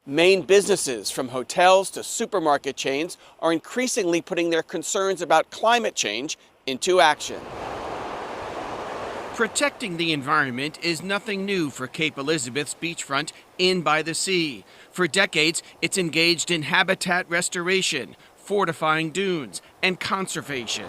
Maine businesses, from hotels to supermarket chains, are increasingly putting their concerns about climate change into action. Protecting the environment is nothing new for Cape Elizabeth's beachfront Inn by the Sea. For decades, it's engaged in habitat restoration, fortifying dunes, and conservation.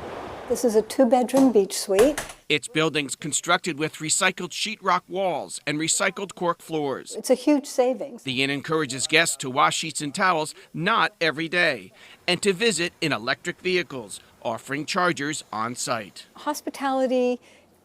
This is a 2-bedroom beach suite. Its buildings constructed with recycled sheetrock walls and recycled cork floors. It's a huge savings. The inn encourages guests to wash sheets and towels not every day, and to visit in electric vehicles, offering chargers on site. Hospitality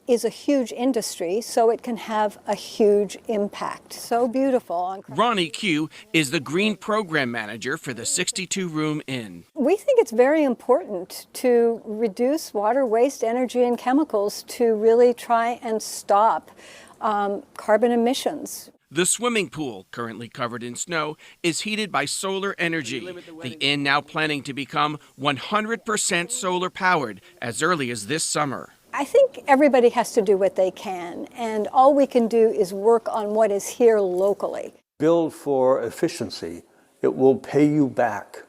is a huge industry, so it can have a huge impact. So beautiful. Ronnie Q is the Green Program Manager for the 62-room inn. We think it's very important to reduce water, waste, energy, and chemicals to really try and stop carbon emissions. The swimming pool, currently covered in snow, is heated by solar energy. The inn now planning to become 100% solar powered as early as this summer. I think everybody has to do what they can, and all we can do is work on what is here locally. Build for efficiency. It will pay you back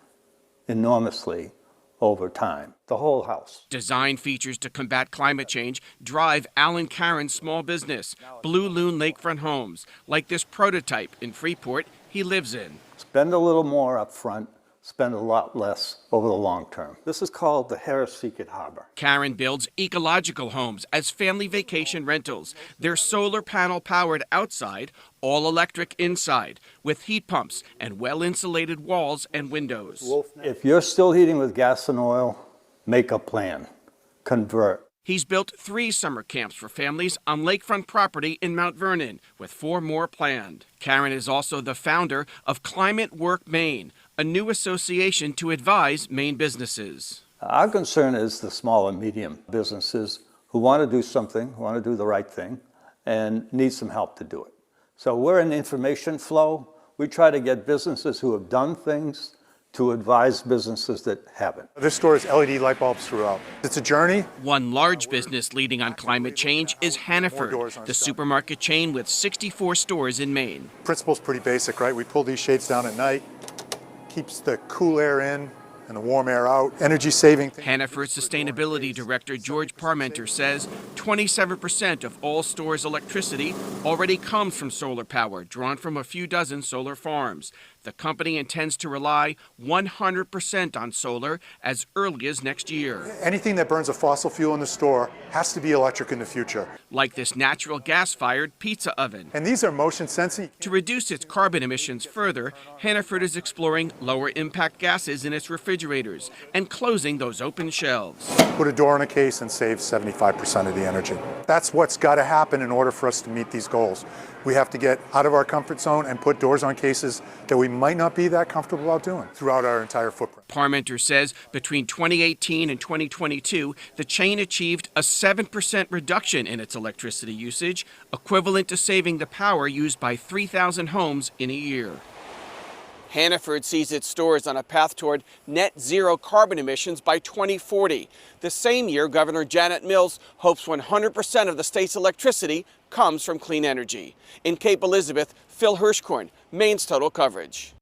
enormously over time, the whole house. Design features to combat climate change drive Alan Caron's small business, Blue Loon Lakefront Homes, like this prototype in Freeport he lives in. Spend a little more up front, spend a lot less over the long term. This is called the Harris Secret Harbor. Caron builds ecological homes as family vacation rentals. They're solar panel powered outside, all electric inside, with heat pumps and well-insulated walls and windows. If you're still heating with gas and oil, make a plan. Convert. He's built 3 summer camps for families on lakefront property in Mount Vernon, with 4 more planned. Caron is also the founder of Climate Work Maine, a new association to advise Maine businesses. Our concern is the small and medium businesses who want to do something, want to do the right thing, and need some help to do it. So we're in information flow. We try to get businesses who have done things to advise businesses that haven't. This store is LED light bulbs throughout. It's a journey. One large business leading on climate change is Hannaford, the supermarket chain with 64 stores in Maine. Principle's pretty basic, right? We pull these shades down at night, keeps the cool air in and the warm air out. Energy saving. Hannaford's sustainability director George Parmenter says 27% of all stores' electricity already comes from solar power, drawn from a few dozen solar farms. The company intends to rely 100% on solar as early as next year. Anything that burns a fossil fuel in the store has to be electric in the future. Like this natural gas-fired pizza oven. And these are motion sensing. To reduce its carbon emissions further, Hannaford is exploring lower impact gases in its refrigerators and closing those open shelves. Put a door in a case and save 75% of the energy. That's what's got to happen in order for us to meet these goals. We have to get out of our comfort zone and put doors on cases that we might not be that comfortable about doing throughout our entire footprint. Parmenter says between 2018 and 2022, the chain achieved a 7% reduction in its electricity usage, equivalent to saving the power used by 3,000 homes in a year. Hannaford sees its stores on a path toward net zero carbon emissions by 2040. The same year, Governor Janet Mills hopes 100% of the state's electricity comes from clean energy. In Cape Elizabeth, Phil Hirschkorn, Maine's Total Coverage.